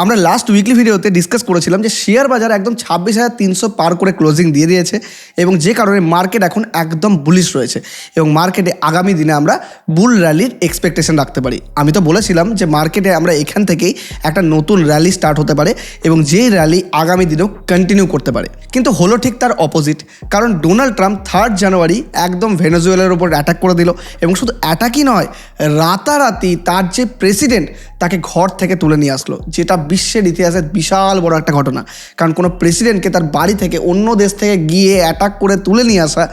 আমরা last weekly ভিডিওতে discuss করেছিলাম যে শেয়ার বাজার একদম 26,300 পার করে ক্লোজিং দিয়ে দিয়েছে এবং যে কারণে মার্কেট এখন একদম বুলিশ রয়েছে এবং মার্কেটে আগামী দিনে আমরা বুল র্যালির এক্সপেকটেশন রাখতে পারি। আমি তো বলেছিলাম যে মার্কেটে আমরা এখান থেকেই একটা নতুন র্যালি স্টার্ট হতে পারে এবং যেই র্যালি আগামী দিনেও কন্টিনিউ করতে পারে, কিন্তু হলো ঠিক তার অপোজিট। কারণ ডোনাল্ড ট্রাম্প 3 জানুয়ারি একদম ভেনেজুয়েলার উপর অ্যাটাক করে দিল এবং শুধু অ্যাটাকই নয়, রাতারাতি তার যে প্রেসিডেন্ট তাকে ঘর থেকে তুলে নিয়ে আসলো, যেটা বিশ্বের ইতিহাসে বিশাল বড় একটা ঘটনা। কারণ কোনো প্রেসিডেন্টকে তার বাড়ি থেকে অন্য দেশ থেকে গিয়ে অ্যাটাক করে তুলে নিয়ে আসা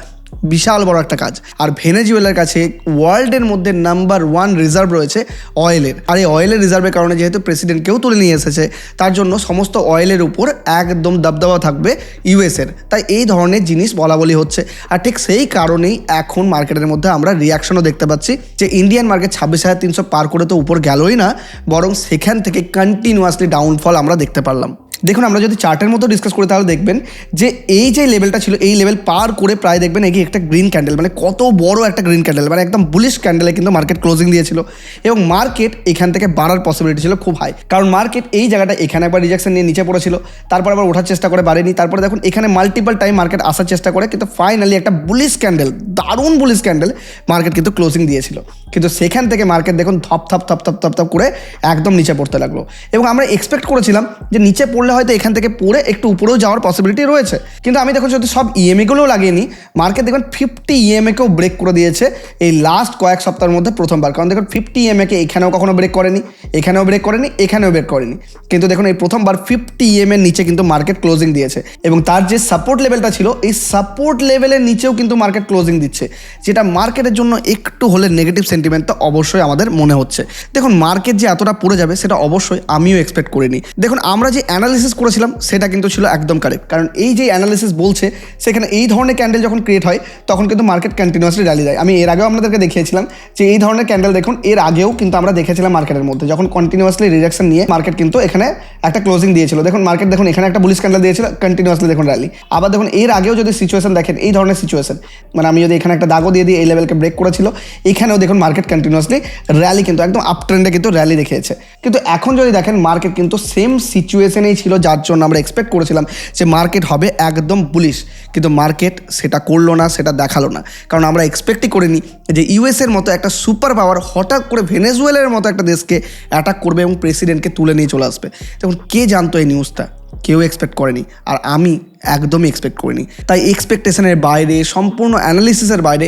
বিশাল বড় একটা কাজ। আর ভেনেজুয়েলার কাছে ওয়ার্ল্ডের মধ্যে নাম্বার 1 রিজার্ভ রয়েছে অয়েলের। আর এই অয়েলের রিজার্ভের কারণে যেহেতু প্রেসিডেন্টকেও তুলে নিয়ে এসেছে, তার জন্য সমস্ত অয়েলের উপর একদম দাবদাবা থাকবে ইউএসের। তাই এই ধরনের জিনিস বলা বলি হচ্ছে। আর ঠিক সেই কারণেই এখন মার্কেটের মধ্যে আমরা রিয়াকশনও দেখতে পাচ্ছি যে ইন্ডিয়ান মার্কেট 26,300 পার করে তো উপর গেলই না, বরং সেখান থেকে কন্টিনিউয়াসলি ডাউনফল আমরা দেখতে পারলাম। দেখুন, আমরা যদি চার্টের মতো ডিসকাস করি তাহলে দেখবেন যে এই যে লেভেলটা ছিল, এই লেভেল পার করে প্রায় দেখবেন এগিয়ে একটা গ্রিন ক্যান্ডেল, মানে কত বড় একটা গ্রিন ক্যান্ডেল, মানে একদম বুলিশ ক্যান্ডেলে কিন্তু মার্কেট ক্লোজিং দিয়েছিল এবং মার্কেট এখান থেকে বাড়ার পসিবিলিটি ছিল খুব হাই। কারণ মার্কেট এই জায়গাটা এখানে একবার রিজেকশন নিয়ে নিচে পড়েছিল, তারপর আবার ওঠার চেষ্টা করে বাড়েনি, তারপরে দেখুন এখানে মাল্টিপল টাইম মার্কেট আসার চেষ্টা করে, কিন্তু ফাইনালি একটা বুলিশ ক্যান্ডেল, দারুণ বুলিশ ক্যান্ডেল মার্কেট কিন্তু ক্লোজিং দিয়েছিল। কিন্তু সেখান থেকে মার্কেট দেখুন থপ থপ থপ থপ থপ থপ করে একদম নিচে পড়তে লাগলো এবং আমরা এক্সপেক্ট করেছিলাম যে নিচে পড়লে হয়তো এখান থেকে পড়ে একটু উপরেও যাওয়ার পসিবিলিটি রয়েছে। কিন্তু আমি দেখুন যদি সব ইএমএগুলোও লাগিয়ে নিই, মার্কেট দেখবেন 50 ইএমএকেও ব্রেক করে দিয়েছে এই লাস্ট কয়েক সপ্তাহের মধ্যে প্রথমবার। কারণ দেখুন 50 ইএমএকে এখানেও কখনো ব্রেক করেনি, এখানেও ব্রেক করেনি, এখানেও ব্রেক করেনি, কিন্তু দেখুন এই প্রথমবার 50 ইএমএর নিচে কিন্তু মার্কেট ক্লোজিং দিয়েছে এবং তার যে সাপোর্ট লেভেলটা ছিল, এই সাপোর্ট লেভেলের নিচেও কিন্তু মার্কেট ক্লোজিং দিচ্ছে, যেটা মার্কেটের জন্য একটু হলে নেগেটিভ সেন্টিমেন্ট তো অবশ্যই আমাদের মনে হচ্ছে। দেখুন মার্কেট যে এতটা পড়ে যাবে সেটা অবশ্যই আমিও এক্সপেক্ট করিনি। দেখুন আমরা যে অ্যানালিসিস করেছিলাম সেটা কিন্তু ছিল একদম কারেক্ট। কারণ এই যে অ্যানালিসিস বলছে সেখানে এই ধরনের ক্যান্ডেল যখন ক্রিয়েট হয় তখন কিন্তু মার্কেট কন্টিনিউয়াসলি র্যালি দেয়। আমি এর আগেও আপনাদেরকে দেখিয়েছিলাম যে এই ধরনের ক্যান্ডেল দেখুন এর আগেও কিন্তু আমরা দেখেছিলাম মার্কেটের মধ্যে, যখন কন্টিনিউয়াসলি রিজেকশন নিয়ে মার্কেট কিন্তু এখানে একটা ক্লোজিং দিয়েছিল। দেখুন মার্কেট দেখুন এখানে একটা বুলিশ ক্যান্ডেল দিয়েছিল, কন্টিনিউয়াসলি দেখুন র্যালি। আবার দেখুন এর আগেও যদি সিচুয়েশন দেখেন, এই ধরনের সিচুয়েশন, মানে আমি যদি এখানে একটা দাগও দিয়ে দিই এই লেভেলকে ব্রেক করেছিল, এখানেও দেখুন মার্কেট কন্টিনিউয়াসলি র্যালি কিন্তু একদম আপ ট্রেন্ডে কিন্তু র্যালি দেখিয়েছে। কিন্তু এখন যদি দেখেন মার্কেট কিন্তু সেম সিচুয়েশনেই ছিল, যার জন্য আমরা এক্সপেক্ট করেছিলাম যে মার্কেট হবে একদম বুলিশ, কিন্তু মার্কেট সেটা করলো না, সেটা দেখালো না। কারণ আমরা এক্সপেক্টই করিনি যে ইউএসের মতো একটা সুপার পাওয়ার হঠাৎ করে ভেনেজুয়েলার মতো একটা দেশকে অ্যাটাক করবে এবং প্রেসিডেন্টকে তুলে নিয়ে চলে আসবে। তখন কে জানতো এই নিউজটা? কেউ এক্সপেক্ট করেনি, আর আমি একদমই এক্সপেক্ট করিনি। তাই এক্সপেকটেশনের বাইরে, সম্পূর্ণ অ্যানালিসিসের বাইরে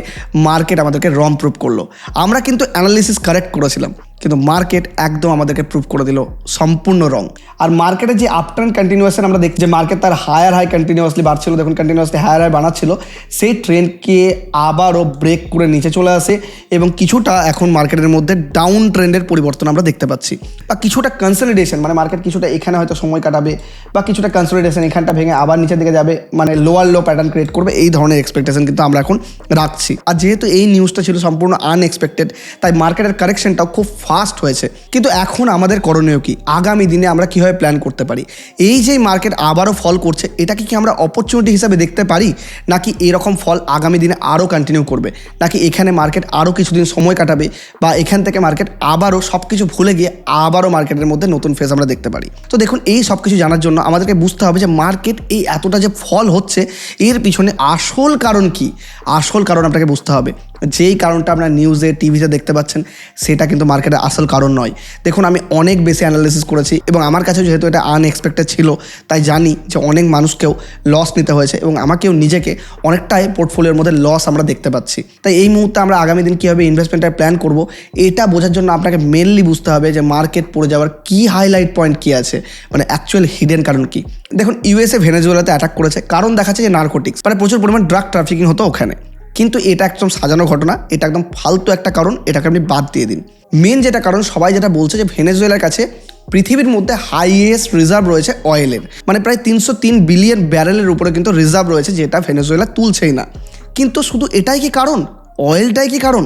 মার্কেট আমাদেরকে রং প্রুভ করলো। আমরা কিন্তু অ্যানালিসিস কারেক্ট করেছিলাম, কিন্তু মার্কেট একদম আমাদেরকে প্রুভ করে দিল সম্পূর্ণ রং। আর মার্কেটের যে আপট্রেন্ড কন্টিনিউয়াসন আমরা দেখছি যে মার্কেট তার হায়ার হাই কন্টিনিউয়াসলি বাড়ছিল, দেখুন কন্টিনিউয়াসলি হায়ার হাই বানাচ্ছিল, সেই ট্রেন্ডকে আবারও ব্রেক করে নিচে চলে আসে এবং কিছুটা এখন মার্কেটের মধ্যে ডাউন ট্রেন্ডের পরিবর্তন আমরা দেখতে পাচ্ছি, বা কিছুটা কনসলিডেশন, মানে মার্কেট কিছুটা এখানে হয়তো সময় কাটাবে, বা কিছুটা কনসলিডেশন এখানটা ভেঙে আবার নিচের দিকে যাবে, মানে লোয়ার লো প্যাটার্ন ক্রিয়েট করবে, এই ধরনের এক্সপেকটেশন কিন্তু আমরা এখন রাখছি। আর যেহেতু এই নিউজটা ছিল সম্পূর্ণ আনএক্সপেক্টেড, তাই মার্কেটের কারেকশনটাও খুব ফাস্ট হয়েছে। কিন্তু এখন আমাদের করণীয় কি? আগামী দিনে আমরা কীভাবে প্ল্যান করতে পারি? এই যে মার্কেট আবারও ফল করছে, এটাকে কি আমরা অপরচুনিটি হিসাবে দেখতে পারি, নাকি এরকম ফল আগামী দিনে আরও কন্টিনিউ করবে, নাকি এখানে মার্কেট আরও কিছুদিন সময় কাটাবে, বা এখান থেকে মার্কেট আবারও সব কিছু ভুলে গিয়ে আবারও মার্কেটের মধ্যে নতুন ফেজ আমরা দেখতে পারি? তো দেখুন এই সব কিছু জানার জন্য আমাদেরকে বুঝতে হবে যে মার্কেট এই এতটা যে ফল হচ্ছে এর পিছনে আসল কারণ কি। আসল কারণ আপনাকে বুঝতে হবে। যেই কারণটা আপনার নিউজে, টিভিতে দেখতে পাচ্ছেন সেটা কিন্তু মার্কেটের আসল কারণ নয়। দেখুন আমি অনেক বেশি অ্যানালিসিস করেছি এবং আমার কাছেও যেহেতু এটা আনএক্সপেক্টেড ছিল, তাই জানি যে অনেক মানুষকেও লস নিতে হয়েছে এবং আমাকেও নিজেকে অনেকটাই পোর্টফোলিওর মধ্যে লস আমরা দেখতে পাচ্ছি। তাই এই মুহূর্তে আমরা আগামী দিন কীভাবে ইনভেস্টমেন্টের প্ল্যান করব, এটা বোঝার জন্য আপনাকে মেনলি বুঝতে হবে যে মার্কেট পড়ে যাওয়ার কী হাইলাইট পয়েন্ট কী আছে, মানে অ্যাকচুয়াল হিডেন কারণ কী। দেখুন ইউএসএ ভেনেজুয়েলাতে অ্যাটাক করেছে, কারণ দেখাচ্ছে যে নার্কোটিক্স, মানে প্রচুর পরিমাণ ড্রাগ ট্রাফিকিং হতো ওখানে। কিন্তু এটা একদম সাজানো ঘটনা, এটা একদম ফালতু একটা কারণ, এটাকে আপনি বাদ দিয়ে দিন। মেন যেটা কারণ, সবাই যেটা বলছে যে ভেনেজুয়েলার কাছে পৃথিবীর মধ্যে হাইয়েস্ট রিজার্ভ রয়েছে অয়েলের, মানে প্রায় 303 বিলিয়ন ব্যারেলের উপরে কিন্তু রিজার্ভ রয়েছে, যেটা ভেনেজুয়েলা তুলছেই না। কিন্তু শুধু এটাই কি কারণ? অয়েলটাই কি কারণ?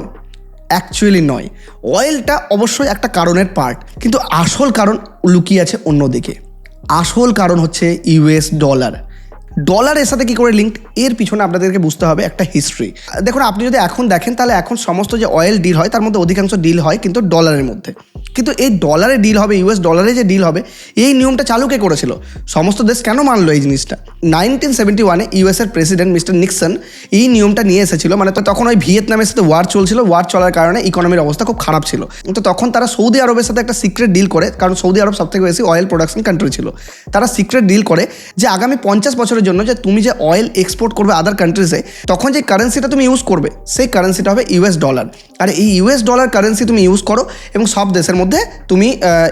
অ্যাকচুয়ালি নয়। অয়েলটা অবশ্যই একটা কারণের পার্ট, কিন্তু আসল কারণ লুকিয়ে আছে অন্যদিকে। আসল কারণ হচ্ছে ইউএস ডলার। ডলারের সাথে কী করে লিঙ্কড, এর পিছনে আপনাদেরকে বুঝতে হবে একটা হিস্ট্রি। দেখুন আপনি যদি এখন দেখেন তাহলে এখন সমস্ত যে অয়েল ডিল হয় তার মধ্যে অধিকাংশ ডিল হয় কিন্তু ডলারের মধ্যে। কিন্তু এই ডলারে ডিল হবে, ইউএস ডলারে যে ডিল হবে, এই নিয়মটা চালু কে করেছিল? সমস্ত দেশ কেন মানলো এই জিনিসটা? 1971 ইউএসের প্রেসিডেন্ট মিস্টার নিক্সন এই নিয়মটা নিয়ে এসেছিল। মানে তো তখন ওই ভিয়েতনামের সাথে ওয়ার চলছিল, ওয়ার চলার কারণে ইকোনমির অবস্থা খুব খারাপ ছিল। তো তখন তারা সৌদি আরবের সাথে একটা সিক্রেট ডিল করে, কারণ সৌদি আরব সবথেকে বেশি অয়েল প্রোডাকশন কান্ট্রি ছিল। তারা সিক্রেট ডিল করে যে আগামী 50 বছরের জন্য যে তুমি যে অয়েল এক্সপোর্ট করবে আদার কান্ট্রিজে, তখন যে কারেন্সিটা তুমি ইউজ করবে সেই কারেন্সিটা হবে ইউএস ডলার। আর এই ইউএস ডলার কারেন্সি তুমি ইউজ করো এবং সব দেশের মধ্যে তুমি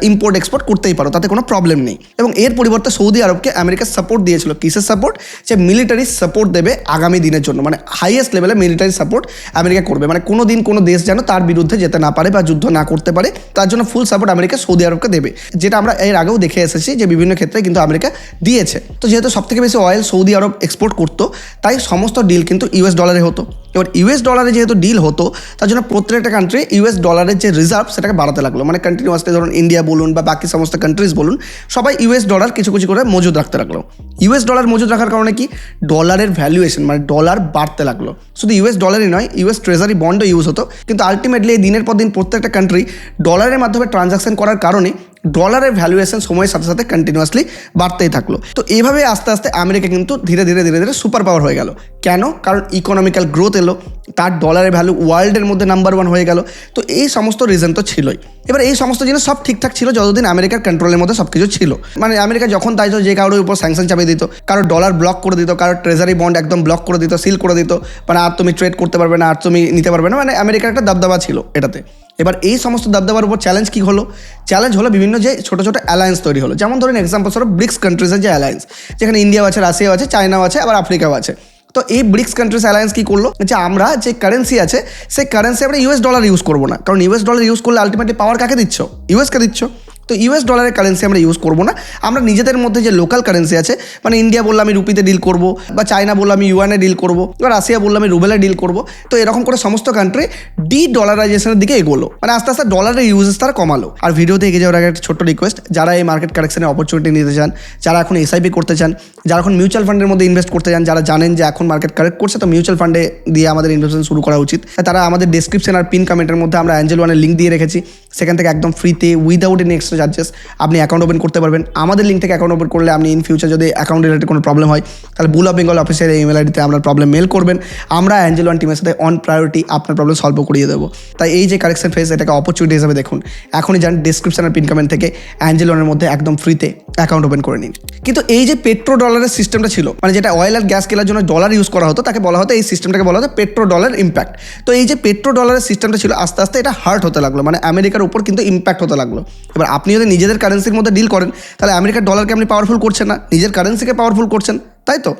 ইম্পোর্ট এক্সপোর্ট করতেই পারো, তাতে কোনো প্রবলেম নেই। এবং এর পরিবর্তে সৌদি আরবকে আমেরিকা সাপোর্ট দিয়েছিল। কিসের সাপোর্ট? যে মিলিটারি সাপোর্ট দেবে আগামী দিনের জন্য, মানে হাইয়েস্ট লেভেলে মিলিটারি সাপোর্ট আমেরিকা করবে। মানে কোনো দিন কোনো দেশ যেন তার বিরুদ্ধে যেতে না পারে বা যুদ্ধ না করতে পারে, তার জন্য ফুল সাপোর্ট আমেরিকা সৌদি আরবকে দেবে, যেটা আমরা এর আগেও দেখে এসেছি যে বিভিন্ন ক্ষেত্রে কিন্তু আমেরিকা দিয়েছে। তো যেহেতু সবথেকে বেশি অয়েল সৌদি আরব এক্সপোর্ট করতো, তাই সমস্ত ডিল কিন্তু ইউএস ডলারে হতো। এবার ইউএস ডলারে যেহেতু ডিল হতো, তার জন্য প্রত্যেকটা কান্ট্রি ইউএস ডলারের যে রিজার্ভ সেটাকে বাড়াতে লাগলো। মানে কন্টিনিউয়াসলি ধরুন ইন্ডিয়া বলুন বা বাকি সমস্ত কান্ট্রিজ বলুন, সবাই ইউএস ডলার কিছু কিছু করে মজুদ রাখতে লাগলো। ইউএস ডলার মজুদ রাখার কারণে কি ডলারের ভ্যালুয়েশন মানে ডলার বাড়তে লাগলো। শুধু ইউএস ডলারই নয়, ইউএস ট্রেজারি বন্ডও ইউজ হতো। কিন্তু আলটিমেটলি এই দিনের পর দিন প্রত্যেকটা কান্ট্রি ডলারের মাধ্যমে ট্রানজাকশন করার কারণে ডলারের ভ্যালুয়েশন সময়ের সাথে সাথে কন্টিনিউয়াসলি বাড়তেই থাকলো। তো এইভাবে আস্তে আস্তে আমেরিকা কিন্তু ধীরে ধীরে ধীরে ধীরে সুপার পাওয়ার হয়ে গেল। কেন? কারণ ইকোনমিক্যাল গ্রোথ এলো, তার ডলারের ভ্যালু ওয়ার্ল্ডের মধ্যে নাম্বার 1 হয়ে গেল। তো এই সমস্ত রিজন তো ছিলই। এবার এই সমস্ত জিনিস সব ঠিকঠাক ছিল যতদিন আমেরিকার কন্ট্রোলের মধ্যে সব কিছু ছিল। মানে আমেরিকা যখন তাই যে কারোর উপর স্যাংশন চাপিয়ে দিত, কারো ডলার ব্লক করে দিত, কারো ট্রেজারি বন্ড একদম ব্লক করে দিত, সিল করে দিত, মানে আর তুমি ট্রেড করতে পারবে না, আর তুমি নিতে পারবে না। মানে আমেরিকার একটা দাবদাবা ছিল এটাতে। এবার এই সমস্ত দাবদাবার উপর চ্যালেঞ্জ কী হলো? চ্যালেঞ্জ হলো বিভিন্ন যে ছোটো ছোটো অ্যালায়েন্স তৈরি হলো। যেমন ধরুন এক্সাম্পল স্বরূপ ব্রিক্স কান্ট্রিজের যে অ্যালায়েন্স, যেখানে ইন্ডিয়াও আছে, রাশিয়াও আছে, চায়নাও আছে, আবার আফ্রিকাও আছে। তো এই ব্রিক্স কান্ট্রিজ অ্যালায়েন্স কী করলো যে আমরা যে কারেন্সি আছে সেই কারেন্সি আমরা ইউএস ডলার ইউজ করবো না, কারণ ইউএস ডলার ইউজ করলে আলটিমেটলি পাওয়ার কাকে দিচ্ছ? ইউএসকে দিচ্ছ। তো ইউএস ডলারের কারেন্সি আমরা ইউজ করবো না, আমরা নিজেদের মধ্যে যে লোকাল কারেন্সি আছে, মানে ইন্ডিয়া বললে আমি রুপিতে ডিল করব, বা চায়না বললে আমি ইউয়ানে ডিল করব, বা রাশিয়া বললে আমি রুবেলে ডিল করব। তো এরকম করে সমস্ত কান্ট্রি ডি ডলারাইজেশনের দিকে এগোলো, মানে আস্তে আস্তে ডলারের ইউজেস তারা কমালো। আর ভিডিওতে এগিয়ে যাওয়ার আগে একটা ছোট্ট রিকোয়েস্ট, যারা এই মার্কেট কারেকশনের অপরচুনিটি নিতে চান, যারা এখন এসআইপি করতে চান, যারা এখন মিউচুয়াল ফান্ডের মধ্যে ইনভেস্ট করতে চান, যারা জানেন যে এখন মার্কেট কারেক্ট করছে তো মিউচুয়াল ফান্ডে দিয়ে আমাদের ইনভেস্টমেন্ট শুরু করা উচিত, তারা আমাদের ডেসক্রিপশন আর পিন কমেন্টের মধ্যে আমরা অ্যাঞ্জেল ওয়ানের লিঙ্ক দিয়ে রেখেছি। সেখান থেকে একদম ফ্রিতে উইদাউট এনি এক্সট্রা চার্জেস আপনি অ্যাকাউন্ট ওপেন করতে পারবেন। আমাদের লিঙ্ক থেকে অ্যাকাউন্ট ওপেন করলে আপনি ইন ফিউচার যদি অ্যাকাউন্ট রিলেটেড কোনো প্রবলেম হয়, তাহলে বুল অফ বেঙ্গল অফিসের ইমেল আইডিতে আপনার প্রবলেম মেল করবেন, আমরা অ্যাঞ্জেল ওয়ান টিমের সাথে অন প্রায়োরিটি আপনার প্রবলেম সলভ করিয়ে দেবো। তাই এই যে কারেকশন ফেজ, এটাকে অপরচুনিটি হিসেবে দেখুন। এখনই যান ডেসক্রিপশন আর পিন কমেন্ট থেকে অ্যাঞ্জেল ওয়ানের মধ্যে একদম ফ্রিতে অ্যাকাউন্ট ওপেন করে নিন। কিন্তু এই যে পেট্রো ডলারের সিস্টেমটা ছিল, মানে যেটা অয়েল আর গ্যাস কেনার জন্য ডলার ইউজ করা হতো, তাকে বলা হতো, এই সিস্টেমটাকে বলা হতো পেট্রো ডলার ইম্প্যাক্ট। তো এই যে পেট্রো ডলারের সিস্টেমটা ছিল, আস্তে আস্তে এটা হার্ট হতে লাগলো, মানে আমেরিকার উপর কিন্তু ইম্প্যাক্ট হতে লাগলো। এবার আপনি যদি নিজেদের কারেন্সির মধ্যে ডিল করেন, তাহলে আমেরিকার ডলারকে আপনি পাওয়ারফুল করছেন না, নিজের কারেন্সিকে পাওয়ারফুল করছেন, তাই তো?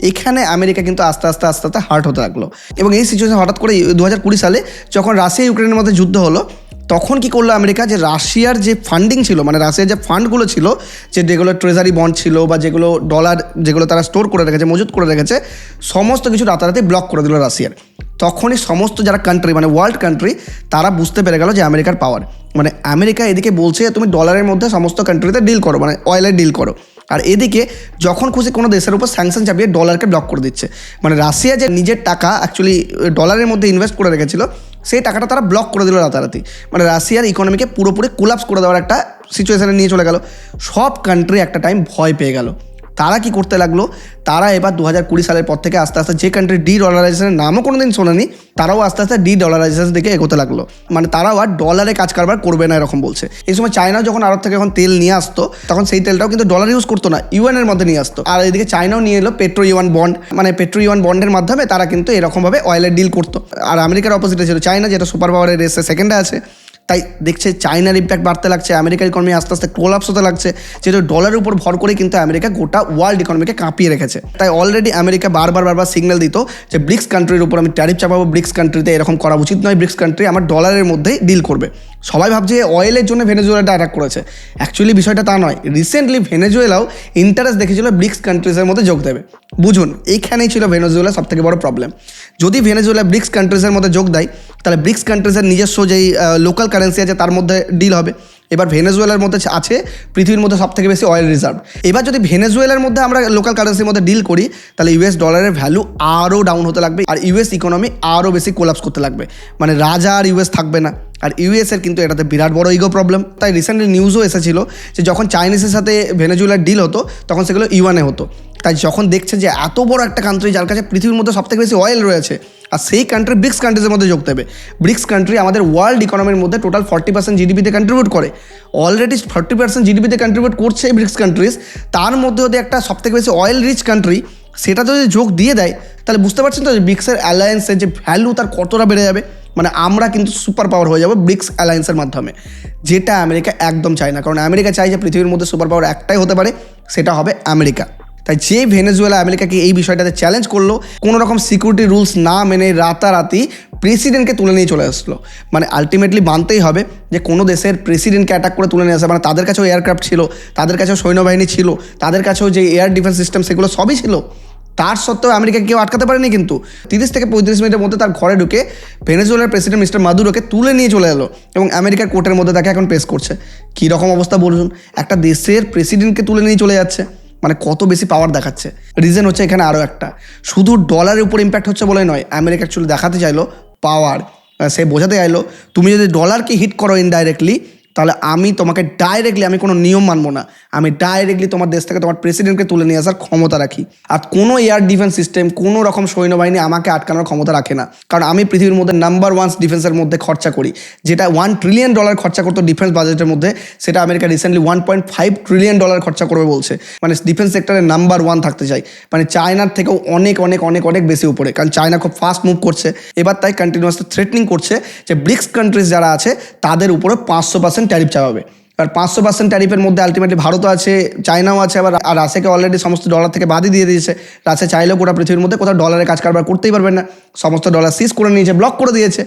এখানে আমেরিকা কিন্তু আস্তে আস্তে আস্তে আস্তে হার্ট হতে লাগলো। এবং এই সিচুয়েশন হঠাৎ করে 2020 সালে যখন রাশিয়া ইউক্রেনের মধ্যে যুদ্ধ হলো, তখন কি করলো আমেরিকা, যে রাশিয়ার যে ফান্ডিং ছিল, মানে রাশিয়ার যে ফান্ডগুলো ছিল, যেগুলো ট্রেজারি বন্ড ছিল বা যেগুলো ডলার যেগুলো তারা স্টোর করে রেখেছে, মজুত করে রেখেছে, সমস্ত কিছু রাতারাতি ব্লক করে দিল রাশিয়ার। তখনই সমস্ত যারা কান্ট্রি, মানে ওয়ার্ল্ড কান্ট্রি, তারা বুঝতে পেরে গেল যে আমেরিকার পাওয়ার। মানে আমেরিকা এদিকে বলছে তুমি ডলারের মধ্যে সমস্ত কান্ট্রিতে ডিল করো, মানে অয়েলের ডিল করো, আর এদিকে যখন খুশি কোনো দেশের উপর স্যাংশন চাপিয়ে ডলারকে ব্লক করে দিচ্ছে। মানে রাশিয়া যে নিজের টাকা অ্যাকচুয়ালি ডলারের মধ্যে ইনভেস্ট করে রেখেছিল, সেই টাকাটা তারা ব্লক করে দিল রাতারাতি। মানে রাশিয়ার ইকোনমিকে পুরোপুরি কোলাপস করে দেওয়ার একটা সিচুয়েশানে নিয়ে চলে গেল। সব কান্ট্রি একটা টাইম ভয় পেয়ে গেল। তারা কি করতে লাগলো, তারা এবার 2020 সালের পর থেকে আস্তে আস্তে যে কান্ট্রি ডি ডলারাইজেশনের নামও কোনো দিন শোনেনি, তারাও আস্তে আস্তে ডি ডলারাইজেশন দিকে এগোতে লাগলো। মানে তারাও আর ডলারে কাজ কারবার করবে না এরকম বলছে। এই সময় চায়নাও যখন আরব থেকে যখন তেল নিয়ে আসতো, তখন সেই তেলটাও কিন্তু ডলার ইউজ করতো না, ইউএনের মধ্যে নিয়ে আসতো। আর এদিকে চায়নাও নিয়ে এলো পেট্রো ইউয়ান বন্ড, মানে পেট্রো ইউয়ান বন্ডের মাধ্যমে তারা কিন্তু এরকমভাবে অয়েলের ডিল করতো। আর আমেরিকার অপোজিটে ছিল চায়না, যেটা সুপার পাওয়ারের রেসে সেকেন্ডে আছে। তাই দেখছে চায়নার ইম্প্যাক্ট বাড়তে লাগছে, আমেরিকার ইকোনমি আস্তে আস্তে কোলাপস হতে লাগছে, যেহেতু ডলারের উপর ভর করে কিন্তু আমেরিকা গোটা ওয়ার্ল্ড ইকোনমিকে কাঁপিয়ে রেখেছে। তাই অলরেডি আমেরিকা বারবার সিগন্যাল দিত যে ব্রিক্স কান্ট্রির উপর আমি ট্যারিফ চাপাবো, ব্রিক্স কান্ট্রিতে এরকম করা উচিত নয়, ব্রিক্স কান্ট্রি আমার ডলারের মধ্যেই ডিল করবে। সবাই ভাবছে অয়েলের জন্য ভেনেজুয়েলাটা অ্যাটাক করেছে, অ্যাকচুয়ালি বিষয়টা তা নয়। রিসেন্টলি ভেনেজুয়েলাও ইন্টারেস্ট দেখেছিল ব্রিক্স কান্ট্রিজের মধ্যে যোগ দেবে। বুঝুন, এইখানেই ছিল ভেনেজুয়েলা সবথেকে বড় প্রবলেম। যদি ভেনেজুয়েলা ব্রিক্স কান্ট্রিজের মধ্যে যোগ দেয়, তাহলে ব্রিক্স কান্ট্রিজের নিজস্ব যেই লোকাল কারেন্সি আছে তার মধ্যে ডিল হবে। এবার ভেনেজুয়েলার মধ্যে আছে পৃথিবীর মধ্যে সবথেকে বেশি অয়েল রিজার্ভ। এবার যদি ভেনেজুয়েলার মধ্যে আমরা লোকাল কারেন্সির মধ্যে ডিল করি, তাহলে ইউএস ডলারের ভ্যালু আরও ডাউন হতে লাগবে, আর ইউএস ইকোনমি আরও বেশি কোলাপস করতে লাগবে। মানে রাজা আর ইউএস থাকবে না, আর ইউএসের কিন্তু এটাতে বিরাট বড় ইগো প্রবলেম। তাই রিসেন্টলি নিউজও এসেছিল যে যখন চাইনিজের সাথে ভেনেজুয়েলার ডিল হতো তখন সেগুলো ইউয়ানে হতো। তাই যখন দেখছে যে এত বড় একটা কান্ট্রি যার কাছে পৃথিবীর মধ্যে সবথেকে বেশি অয়েল রয়েছে, আর সেই কান্ট্রি ব্রিক্স কান্ট্রিজের মধ্যে যোগ দেবে। ব্রিক্স কান্ট্রি আমাদের ওয়ার্ল্ড ইকোনমির মধ্যে টোটাল 40% জিডিপিতে কন্ট্রিবিউট করে। অলরেডি 40% জিডিপিতে কন্ট্রিবিউট করছে এই ব্রিক্স কান্ট্রিজ, তার মধ্যে যদি একটা সবথেকে বেশি অয়েল রিচ কান্ট্রি সেটা যদি যোগ দিয়ে দেয়, তাহলে বুঝতে পারছেন তো যে ব্রিক্সের অ্যালায়েন্সের যে ভ্যালু তার কতটা বেড়ে যাবে। মানে আমরা কিন্তু সুপার পাওয়ার হয়ে যাবো ব্রিক্স অ্যালায়েন্সের মাধ্যমে, যেটা আমেরিকা একদম চায় না। কারণ আমেরিকা চাই যে পৃথিবীর মধ্যে সুপার পাওয়ার একটাই হতে পারে, সেটা হবে আমেরিকা। তাই যে ভেনেজুয়েলা আমেরিকাকে এই বিষয়টাতে চ্যালেঞ্জ করলো, কোনো রকম সিকিউরিটি রুলস না মেনে রাতারাতি প্রেসিডেন্টকে তুলে নিয়ে চলে আসলো। মানে আলটিমেটলি মানতেই হবে যে কোনো দেশের প্রেসিডেন্টকে অ্যাটাক করে তুলে নিয়ে আসে, মানে তাদের কাছেও এয়ারক্রাফট ছিল, তাদের কাছেও সৈন্যবাহিনী ছিল, তাদের কাছেও যে এয়ার ডিফেন্স সিস্টেম সেগুলো সবই ছিল। তার সত্ত্বেও আমেরিকাকে কেউ আটকাতে পারেনি। কিন্তু 30 থেকে 35 মিনিটের মধ্যে তার ঘরে ঢুকে ভেনেজুয়েলার প্রেসিডেন্ট মিস্টার মাদুরোকে তুলে নিয়ে চলে এলো এবং আমেরিকার কোর্টের মধ্যে তাকে এখন পেশ করছে। কী রকম অবস্থা বলুন, একটা দেশের প্রেসিডেন্টকে তুলে নিয়ে চলে যাচ্ছে, মানে কত বেশি পাওয়ার দেখাচ্ছে। রিজন হচ্ছে এখানে আরও একটা, শুধু ডলারের উপর ইম্প্যাক্ট হচ্ছে বলে নয়, আমেরিকা অ্যাকচুয়ালি দেখাতে চাইলো পাওয়ার। সে বোঝাতে চাইলো তুমি যদি ডলারকে হিট করো ইনডাইরেক্টলি, তাহলে আমি তোমাকে ডাইরেক্টলি, আমি কোনো নিয়ম মানবো না, আমি ডাইরেক্টলি তোমার দেশ থেকে তোমার প্রেসিডেন্টকে তুলে নিয়ে আসার ক্ষমতা রাখি। আর কোনো এয়ার ডিফেন্স সিস্টেম, কোনো রকম সৈন্যবাহিনী আমাকে আটকানোর ক্ষমতা রাখে না। কারণ আমি পৃথিবীর মধ্যে নাম্বার 1 ডিফেন্সের মধ্যে খরচা করি, যেটা $1 ট্রিলিয়ন খরচা করতো ডিফেন্স বাজেটের মধ্যে, সেটা আমেরিকা রিসেন্টলি $1.5 ট্রিলিয়ন খরচা করবে বলছে। মানে ডিফেন্স সেক্টরে নাম্বার 1 থাকতে চাই, মানে চায়নার থেকেও অনেক অনেক অনেক অনেক বেশি উপরে। কারণ চায়না খুব ফাস্ট মুভ করছে এবার, তাই কন্টিনিউয়াসলি থ্রেটনিং করছে যে ব্রিক্স কান্ট্রিজ যারা আছে তাদের উপরে 500% ট্যারিফ চাপাবে। আর 500% ট্যারিফের মধ্যে আলটিমেটলি ভারতও আছে, চায়নাও আছে, আবার আর রাশিয়াকে অলরেডি সমস্ত ডলার থেকে বাদই দিয়ে দিয়েছে। রাশিয়া চাইলেও গোটা পৃথিবীর মধ্যে কোথাও ডলারে কাজ কারবার করতেই পারবে না, সমস্ত ডলার সিজ করে নিয়েছে, ব্লক করে দিয়েছে।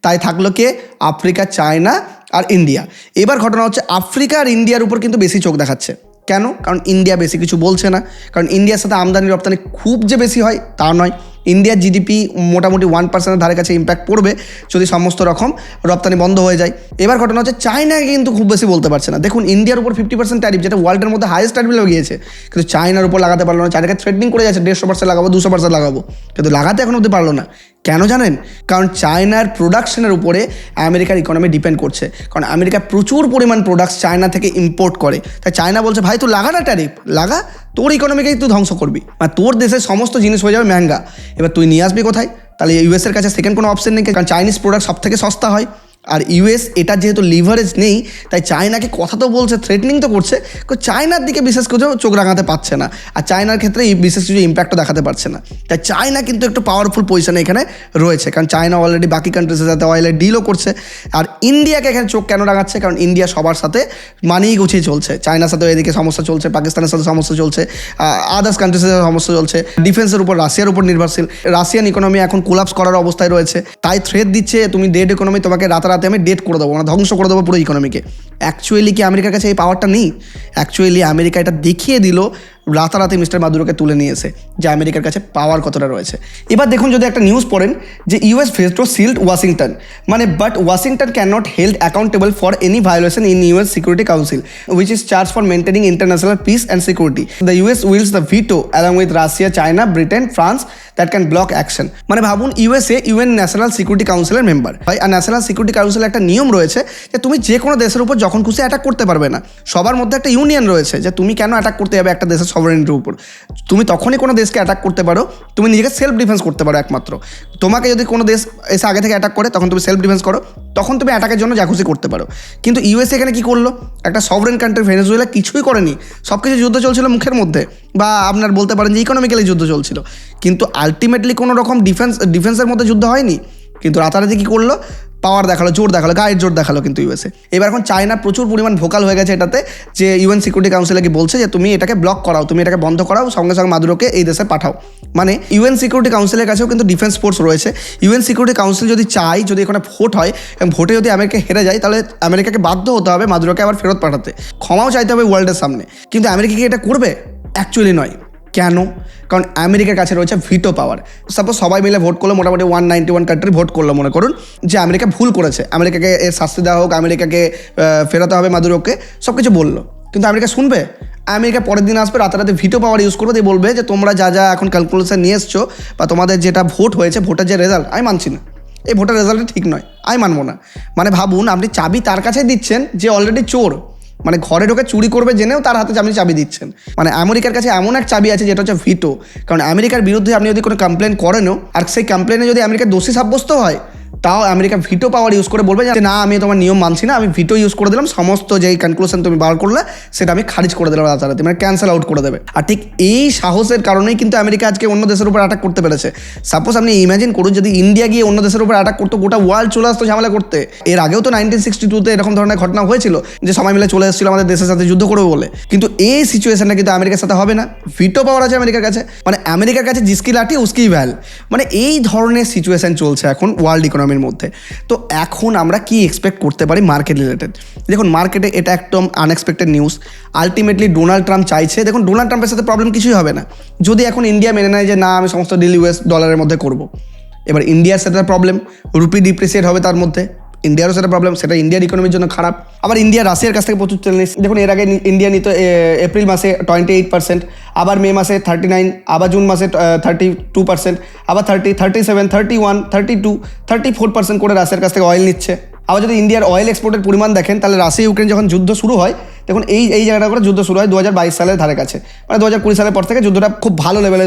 তাই থাকলো কে? আফ্রিকা, চায়না আর ইন্ডিয়া। এবার ঘটনা হচ্ছে আফ্রিকা আর ইন্ডিয়ার উপর কিন্তু বেশি চোখ দেখাচ্ছে। কেন? কারণ ইন্ডিয়া বেশি কিছু বলছে না, কারণ ইন্ডিয়ার সাথে আমদানি রপ্তানি খুব যে বেশি হয় তা নয়। ইন্ডিয়ার জিডিপি মোটামুটি 1%-এর ধারে কাছে ইম্প্যাক্ট পড়বে যদি সমস্ত রকম রপ্তানি বন্ধ হয়ে যায়। এবার ঘটনা হচ্ছে চায়নাকে কিন্তু খুব বেশি বলতে পারছে না। দেখুন ইন্ডিয়ার উপর 50% ট্যারিফ, যেটা ওয়ার্ল্ডের মধ্যে হাইয়েস্ট ট্যারিফ লাগিয়েছে, কিন্তু চায়নার উপর লাগাতে পারলো না। চায়নাকে থ্রেটনিং করে যাচ্ছে 150% লাগাবো, 200% লাগাবো, কিন্তু লাগাতে এখন অব্দি পারলো না। কেন জানেন? কারণ চায়নার প্রোডাকশনের উপরে আমেরিকার ইকোনমি ডিপেন্ড করছে। কারণ আমেরিকা প্রচুর পরিমাণ প্রোডাক্টস চায়না থেকে ইম্পোর্ট করে। তাই চায়না বলছে ভাই তুই লাগা না ট্যারিফ, লাগা, তোর ইকোনমিকেই তুই ধ্বংস করবি, আর তোর দেশের সমস্ত জিনিস হয়ে যাবে মেহঙ্গা। এবার তুই নিয়ে আসবি কোথায়? তাহলে ইউএসের কাছে সেকেন্ড কোনো অপশন নেই, কারণ চাইনিজ প্রোডাক্ট সব থেকে সস্তা হয়। আর ইউএস এটা যেহেতু লিভারেজ নেই, তাই চায়নাকে কথা তো বলছে, থ্রেটনিং তো করছে, চায়নার দিকে বিশেষ করে চোখ রাঙাতে পারছে না। আর চায়নার ক্ষেত্রে বিশেষ কিছু ইম্প্যাক্টও দেখাতে পারছে না। তাই চায়না কিন্তু একটু পাওয়ারফুল পজিশনে এখানে রয়েছে, কারণ চায়না অলরেডি বাকি কান্ট্রিজের সাথে অয়েলের ডিলও করছে। আর ইন্ডিয়াকে এখানে চোখ কেন রাঙাচ্ছে? কারণ ইন্ডিয়া সবার সাথে মানিয়ে গুছিয়ে চলছে। চায়নার সাথেও এদিকে সমস্যা চলছে, পাকিস্তানের সাথে সমস্যা চলছে, আদার্স কান্ট্রিজের সাথে সমস্যা চলছে, ডিফেন্সের উপর রাশিয়ার উপর নির্ভরশীল। রাশিয়ান ইকোনমি এখন কোলাপস করার অবস্থায় রয়েছে, তাই থ্রেট দিচ্ছে তুমি ডেড ইকোনমি, তোমাকে রাতারাতি আমি ডেট করে দেবো, মানে ধ্বংস করে দেবো পুরো ইকোনমিকে। অ্যাকচুয়ালি কি আমেরিকার কাছে এই পাওয়ারটা নেই? অ্যাকচুয়ালি আমেরিকা এটা দেখিয়ে দিল রাতারাতি মিস্টার মাদুরোকে তুলে নিয়ে এসে, যে আমেরিকার কাছে পাওয়ার কতটা রয়েছে। এবার দেখুন, যদি একটা নিউজ পড়েন যে ইউএস ভেটো সিল্ড ওয়াশিংটন, মানে but Washington can not held accountable for any violation in US security council which is charged for maintaining international peace and security. The US wields the veto along with Russia, China, Britain, France that can block action. মানে ভাবুন USA UN national security কাউন্সিলের member হয়, আর national security কাউন্সিলের একটা নিয়ম রয়েছে যে তুমি যে কোনো দেশের উপর যখন খুশি অ্যাটাক করতে পারবে না। সবার মধ্যে একটা ইউনিয়ন রয়েছে যে তুমি কেন অ্যাটাক করতে যাবে একটা দেশের সভারেনিটির উপর। তুমি তখনই কোনো দেশকে অ্যাটাক করতে পারো, তুমি নিজেকে সেলফ ডিফেন্স করতে পারো একমাত্র। তোমাকে যদি কোনো দেশ এসে আগে থেকে অ্যাটাক করে তখন তুমি সেলফ ডিফেন্স করো, তখন তুমি অ্যাটাকের জন্য যা খুশি করতে পারো। কিন্তু ইউএসএ এখানে কী করলো? একটা সভরেন কান্ট্রি ভেনেজুয়েলা কিছুই করেনি, সব কিছু যুদ্ধ চলছিল মুখের মধ্যে, বা আপনার বলতে পারেন যে ইকোনমিক্যালি যুদ্ধ চলছিল, কিন্তু আলটিমেটলি কোনো রকম ডিফেন্সের মধ্যে যুদ্ধ হয়নি। কিন্তু রাতারাতি কী করলো? পাওয়ার দেখালো, জোর দেখালো, গায়ের জোর দেখালো কিন্তু ইউএসএ। এবার এখন চায়না প্রচুর পরিমাণ ভোকাল হয়ে গেছে এটাতে, যে ইউএন সিকিউরিটি কাউন্সিলকে বলছে যে তুমি এটাকে ব্লক করাও, তুমি এটাকে বন্ধ করাও, সঙ্গে সঙ্গে মাদুরোকে এই দেশে পাঠাও। মানে ইউএন সিকিউরিটি কাউন্সিলের কাছেও কিন্তু ডিফেন্স ফোর্স রয়েছে। ইউএন সিকিউরিটি কাউন্সিল যদি চায়, যদি এখানে ভোট হয় এবং ভোটে যদি আমেরিকা হেরে যায়, তাহলে আমেরিকাকে বাধ্য হতে হবে মাদুরোকে আবার ফেরত পাঠাতে, ক্ষমাও চাইতে হবে ওয়ার্ল্ডের সামনে। কিন্তু আমেরিকা কি এটা করবে? অ্যাকচুয়ালি নয়। কেন? কারণ আমেরিকার কাছে রয়েছে ভিটো পাওয়ার। সাপোজ সবাই মিলে ভোট করলো, মোটামুটি 191 কান্ট্রি ভোট করলো, মনে করুন যে আমেরিকা ভুল করেছে, আমেরিকাকে এর শাস্তি দেওয়া হোক, আমেরিকাকে ফেরাতে হবে মাদুরোকে, সব কিছু বললো। কিন্তু আমেরিকা শুনবে? আমেরিকা পরের দিন আসবে, রাতারাতি ভিটো পাওয়ার ইউজ করবে, দিয়ে বলবে যে তোমরা যা যা এখন ক্যালকুলেশন নিয়ে এসছো বা তোমাদের যেটা ভোট হয়েছে, ভোটের যে রেজাল্ট আমি মানছি না, এই ভোটার রেজাল্টটা ঠিক নয়, আমি মানবো না। মানে ভাবুন, আপনি চাবি তার কাছে দিচ্ছেন যে অলরেডি চোর, মানে ঘরে ঢোকে চুরি করবে জেনেও তার হাতে আপনি চাবি দিচ্ছেন। মানে আমেরিকার কাছে এমন এক চাবি আছে যেটা হচ্ছে ভিটো। কারণ আমেরিকার বিরুদ্ধে আপনি যদি কোনো কমপ্লেন করেনও, আর সেই কমপ্লেনে যদি আমেরিকার দোষী সাব্যস্ত হয়, তাও আমেরিকা ভিটো পাওয়ার ইউজ করে বলবে যে না, আমি তোমার নিয়ম মানছি না, আমি ভিটো ইউজ করে দিলাম, সমস্ত যেই কনক্লুশন তুমি বার করলে সেটা আমি খারিজ করে দিলাম রাতারাতি, মানে ক্যান্সেল আউট করে দেবে। আর ঠিক এই সাহসের কারণেই কিন্তু আমেরিকা আজকে অন্য দেশের উপর অ্যাটাক করতে পেরেছে। সাপোজ আপনি ইমাজিন করুন, যদি ইন্ডিয়া গিয়ে অন্য দেশের উপর অ্যাটাক করতো, গোটা ওয়ার্ল্ড চলে আসতো ঝামেলা করতে। এর আগেও তো 1962-তে এরকম ধরনের ঘটনা হয়েছিল যে সবাই মিলে চলে এসেছিল আমাদের দেশের সাথে যুদ্ধ করবে বলে। কিন্তু এই সিচুয়েশনটা কিন্তু আমেরিকার সাথে হবে না, ভিটো পাওয়ার আছে আমেরিকার কাছে। মানে আমেরিকার কাছে জিসকি লাঠি উসকি ভ্যাল, মানে এই ধরনের সিচুয়েশন চলছে এখন ওয়ার্ল্ড ইকোনমির মধ্যে। তো এখন আমরা কি এক্সপেক্ট করতে পারি মার্কেট রিলেটেড? দেখুন, মার্কেটে এটা একদম unexpected news. Ultimately Donald Trump চাইছে, দেখুন ডোনাল্ড ট্রাম্পের সাথে প্রবলেম কিছুই হবে না যদি এখন ইন্ডিয়া মেনে নেয় যে না, আমি সমস্ত ডিল US ডলারের মধ্যে করব। এবার ইন্ডিয়ার সাথে প্রবলেম, রুপি ডিপ্রিসিয়েট হবে তার মধ্যে, ইন্ডিয়ারও সেটা প্রবলেম, সেটা ইন্ডিয়ার ইকোনমির জন্য খারাপ। আবার ইন্ডিয়া রাশিয়ার কাছ থেকে প্রচুর তেল নিচ্ছে। দেখুন, এর আগে ইন্ডিয়া নিত এপ্রিল মাসে 28%, আবার মে মাসে 39, আবার জুন মাসে 32%, আবার 30, 37, 31, 32, 34% করে রাশিয়ার কাছ থেকে অয়েল নিচ্ছে। আবার যদি ইন্ডিয়ার অয়েল এক্সপোর্টের পরিমাণ দেখেন, তাহলে রাশিয়া ইউক্রেন যখন যুদ্ধ শুরু হয়, দেখুন এই জায়গাটা করে যুদ্ধ শুরু হয় 2022 সালের ধারে কাছে, মানে 2020 সালের পর থেকে যুদ্ধটা খুব ভালো লেভেলে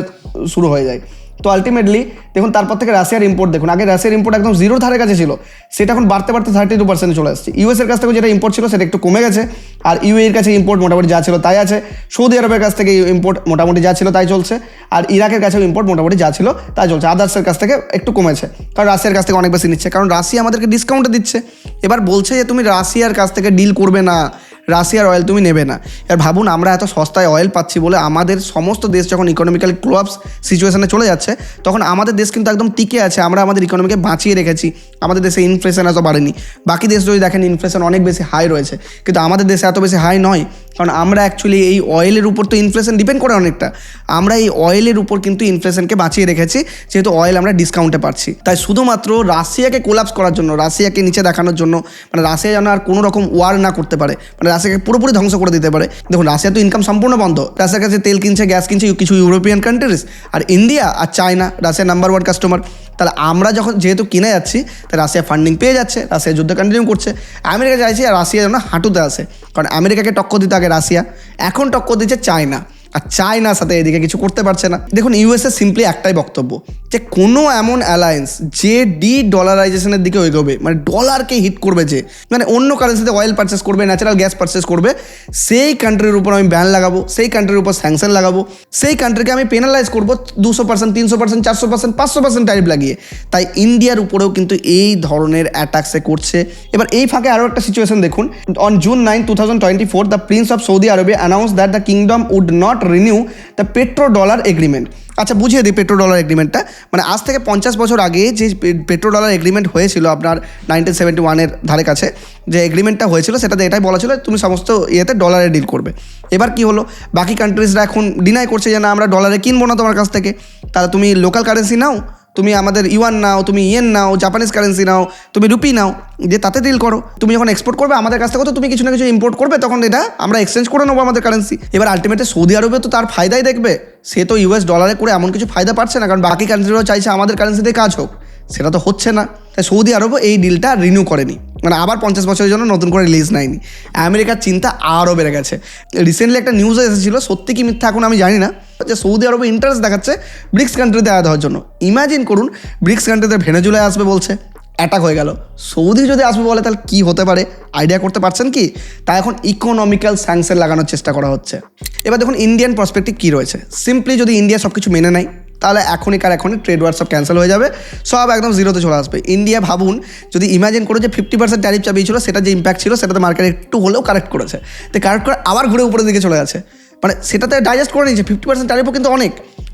শুরু হয়ে যায়। তো আলটিমেটলি দেখুন, তারপর থেকে রাশিয়ার ইম্পোর্ট দেখুন, আগে রাশিয়ার ইম্পোর্ট একদম জিরোর ধারে কাছে ছিল, সেটা এখন বাড়তে বাড়তে 32% চলে আসছে। ইউএসের কাছ থেকে যেটা ইম্পোর্ট ছিল সেটা একটু কমে গেছে, আর ইউএর কাছে ইম্পোর্ট মোটামুটি যা ছিল তাই আছে। সৌদি আরবের কাছ থেকে ইম্পোর্ট মোটামুটি যা ছিল তাই চলছে, আর ইরাকের কাছেও ইম্পোর্ট মোটামুটি যা ছিল তাই চলছে। আদার্সের কাছ থেকে একটু কমেছে, কারণ রাশিয়ার কাছ থেকে অনেক বেশি নিচ্ছে, কারণ রাশিয়া আমাদেরকে ডিসকাউন্টে দিচ্ছে। এবার বলছে যে তুমি রাশিয়ার কাছ থেকে ডিল করবে না, রাশিয়ার অয়েল তুমি নেবে না। এবার ভাবুন, আমরা এত সস্তায় অয়েল পাচ্ছি বলে আমাদের সমস্ত দেশ যখন ইকোনমিক্যালি ক্লোলাপস সিচুয়েশনে চলে যাচ্ছে, তখন আমাদের দেশ কিন্তু একদম টিকে আছে, আমরা আমাদের ইকোনমিকে বাঁচিয়ে রেখেছি। আমাদের দেশে ইনফ্লেশন এত বাড়েনি। বাকি দেশ যদি দেখেন, ইনফ্লেশন অনেক বেশি হাই রয়েছে, কিন্তু আমাদের দেশে এত বেশি হাই নয়, কারণ আমরা অ্যাকচুয়ালি এই অয়েলের উপর তো ইনফ্লেশন ডিপেন্ড করে অনেকটা। আমরা এই অয়েলের উপর কিন্তু ইনফ্লেশনকে বাঁচিয়ে রেখেছি, যেহেতু অয়েল আমরা ডিসকাউন্টে পাচ্ছি। তাই শুধুমাত্র রাশিয়াকে কোলাপস করার জন্য, রাশিয়াকে নিচে দেখানোর জন্য, মানে রাশিয়া যেন আর কোনো রকম ওয়ার না করতে পারে, মানে রাশিয়াকে পুরোপুরি ধ্বংস করে দিতে পারে। দেখুন, রাশিয়া তো ইনকাম সম্পূর্ণ বন্ধ, রাশিয়ার কাছে তেল কিনছে, গ্যাস কিনছে কিছু ইউরোপিয়ান কান্ট্রিজ, আর ইন্ডিয়া আর চায়না রাশিয়ার নাম্বার 1 কাস্টমার। তাহলে আমরা যখন যেহেতু কিনে যাচ্ছি, তাই রাশিয়া ফান্ডিং পেয়ে যাচ্ছে, রাশিয়া যুদ্ধ কন্টিনিউ করছে। আমেরিকা চাইছে আর রাশিয়া যেন হাঁটুতে আসে, কারণ আমেরিকাকে টক্কর দিতে আগে রাশিয়া, এখন টক্কর দিচ্ছে চায়না, আর চায়নার সাথে এদিকে কিছু করতে পারছে না। দেখুন, ইউএসএ সিম্পলি একটাই বক্তব্য, যে কোনো এমন অ্যালায়েন্স যে ডলারাইজেশনের দিকে এগোবে, মানে ডলারকে হিট করবে, যে মানে অন্য কারেন্সিতে অয়েল পারচেস করবে, ন্যাচারাল গ্যাস পারচেস করবে, সেই কান্ট্রির উপর আমি ব্যান লাগাবো, সেই কান্ট্রির উপর স্যাংশন লাগাবো, সেই কান্ট্রিকে আমি পেনালাইজ করবো 200%, 300%, 400%, 500% ট্যারিফ লাগিয়ে। তাই ইন্ডিয়ার উপরেও কিন্তু এই ধরনের অ্যাটাকসে করছে। এবার এই ফাঁকে আরও একটা সিচুয়েশন দেখুন। On June 9, 2024, the prince of Saudi Arabia announce that the kingdom would not renew the petrodollar agreement. আচ্ছা, বুঝিয়ে দিই পেট্রো ডলার এগ্রিমেন্টটা। মানে আজ থেকে 50 বছর আগে যে পেট্রো ডলার এগ্রিমেন্ট হয়েছিল আপনার 1971-এর ধারে কাছে, যে এগ্রিমেন্টটা হয়েছিল সেটাতে এটাই বলা ছিল তুমি সমস্ত ইয়েতে ডলারে ডিল করবে। এবার কি হলো, বাকি কান্ট্রিজরা এখন ডিনাই করছে যে না, আমরা ডলারে কিনবো না তোমার কাছ থেকে, তাহলে তুমি লোকাল কারেন্সি নাও, তুমি আমাদের ইউয়ান নাও, তুমি ইয়েন নাও, জাপানিজ কারেন্সি নাও, তুমি রুপি নাও, যে তাতে ডিল করো। তুমি যখন এক্সপোর্ট করবে আমাদের কাছ থেকে, তো তুমি কিছু না কিছু ইম্পোর্ট করবে, তখন এটা আমরা এক্সচেঞ্জ করে নেবো আমাদের কারেন্সি। এবার আলটিমেটলি সৌদি আরবে তো তার ফায়দাই দেখবে, সে তো US ডলারে করে এমন কিছু ফায়দা পাচ্ছে না, কারণ বাকি কান্ট্রিরাও চাইছে আমাদের কারেন্সিতে কাজ হোক, সেটা তো হচ্ছে না। তাই সৌদি আরবও এই ডিলটা রিনিউ করেনি, মানে আবার 50 বছরের জন্য নতুন করে রিলিজ নেয়নি। আমেরিকার চিন্তা আরও বেড়ে গেছে। রিসেন্টলি একটা নিউজে এসেছিল, সত্যি কি মিথ্যা এখন আমি জানি না, যে সৌদি আরবে ইন্টারেস্ট দেখাচ্ছে ব্রিক্স কান্ট্রিতে আয়াত হওয়ার জন্য। ইমাজিন করুন, ব্রিক্স কান্ট্রিতে ভেনেজুয়েলা আসবে বলছে, অ্যাটাক হয়ে গেল, সৌদি যদি আসবে বলে তাহলে কী হতে পারে, আইডিয়া করতে পারছেন কি? তাই এখন ইকোনমিক্যাল স্যাংশন লাগানোর চেষ্টা করা হচ্ছে। এবার দেখুন ইন্ডিয়ান পার্সপেক্টিভ কী রয়েছে। সিম্পলি যদি ইন্ডিয়া সব কিছু মেনে নেয়, তাহলে এখনই ট্রেড ওয়ার সব ক্যান্সেল হয়ে যাবে, সব একদম জিরোতে চলে আসবে। ইন্ডিয়া ভাবুন, যদি ইমাজিন করে যে 50% ট্যারিফ চাপিয়েছিল, সেটা যে ইম্প্যাক্ট ছিল সেটাতে মার্কেট একটু হলেও কারেক্ট করেছে, তো কারেক্ট করে আবার ঘুরে উপরের দিকে চলে গেছে, মানে সেটাতে ডাইজেস্ট করে নিয়েছে। 50% ট্যারিফও কিন্তু অনেক।